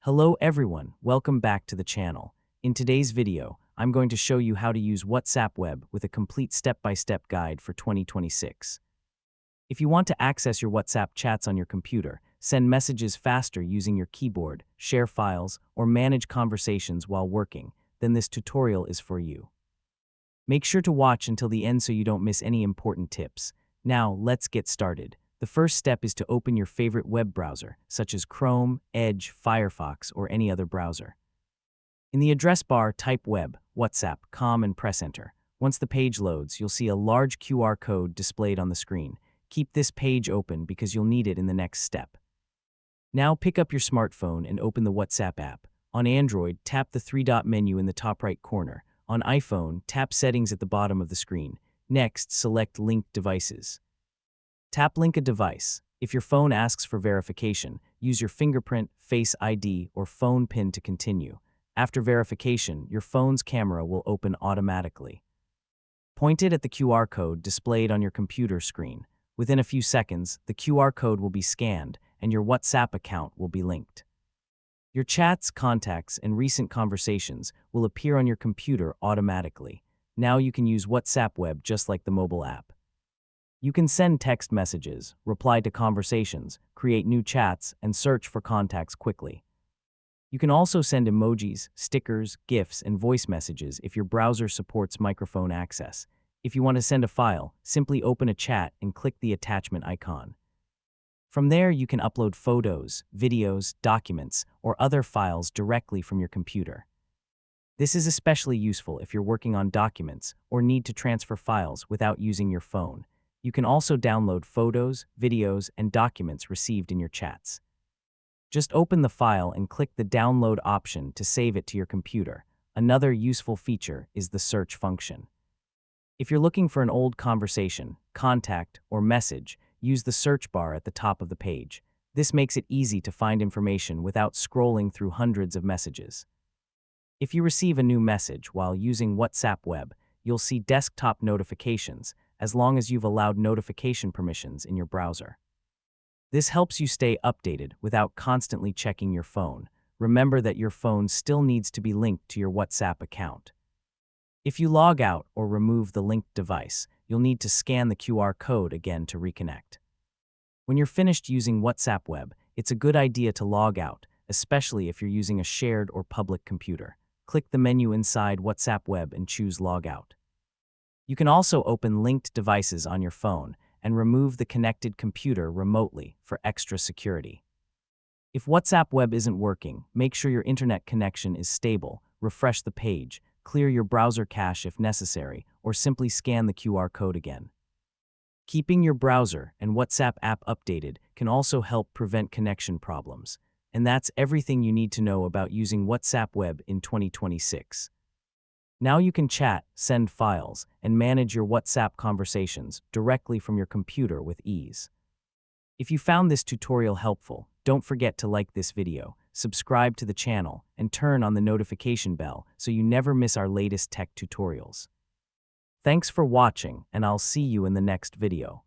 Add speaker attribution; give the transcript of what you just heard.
Speaker 1: Hello everyone, welcome back to the channel. In today's video, I'm going to show you how to use WhatsApp Web with a complete step-by-step guide for 2026. If you want to access your WhatsApp chats on your computer, send messages faster using your keyboard, share files, or manage conversations while working, then this tutorial is for you. Make sure to watch until the end so you don't miss any important tips. Now, let's get started. The first step is to open your favorite web browser, such as Chrome, Edge, Firefox, or any other browser. In the address bar, type web, WhatsApp.com and press enter. Once the page loads, you'll see a large QR code displayed on the screen. Keep this page open because you'll need it in the next step. Now pick up your smartphone and open the WhatsApp app. On Android, tap the three-dot menu in the top right corner. On iPhone, tap Settings at the bottom of the screen. Next, select Link Devices. Tap Link a device. If your phone asks for verification, use your fingerprint, Face ID, or phone PIN to continue. After verification, your phone's camera will open automatically. Point it at the QR code displayed on your computer screen. Within a few seconds, the QR code will be scanned and your WhatsApp account will be linked. Your chats, contacts, and recent conversations will appear on your computer automatically. Now you can use WhatsApp Web just like the mobile app. You can send text messages, reply to conversations, create new chats, and search for contacts quickly. You can also send emojis, stickers, GIFs, and voice messages if your browser supports microphone access. If you want to send a file, simply open a chat and click the attachment icon. From there, you can upload photos, videos, documents, or other files directly from your computer. This is especially useful if you're working on documents or need to transfer files without using your phone. You can also download photos, videos, and documents received in your chats. Just open the file and click the download option to save it to your computer. Another useful feature is the search function. If you're looking for an old conversation, contact, or message, use the search bar at the top of the page. This makes it easy to find information without scrolling through hundreds of messages. If you receive a new message while using WhatsApp Web, you'll see desktop notifications, as long as you've allowed notification permissions in your browser. This helps you stay updated without constantly checking your phone. Remember that your phone still needs to be linked to your WhatsApp account. If you log out or remove the linked device, you'll need to scan the QR code again to reconnect. When you're finished using WhatsApp Web, it's a good idea to log out, especially if you're using a shared or public computer. Click the menu inside WhatsApp Web and choose Log Out. You can also open linked devices on your phone and remove the connected computer remotely for extra security. If WhatsApp Web isn't working, make sure your internet connection is stable, refresh the page, clear your browser cache if necessary, or simply scan the QR code again. Keeping your browser and WhatsApp app updated can also help prevent connection problems. And that's everything you need to know about using WhatsApp Web in 2026. Now you can chat, send files, and manage your WhatsApp conversations directly from your computer with ease. If you found this tutorial helpful, don't forget to like this video, subscribe to the channel, and turn on the notification bell so you never miss our latest tech tutorials. Thanks for watching, and I'll see you in the next video.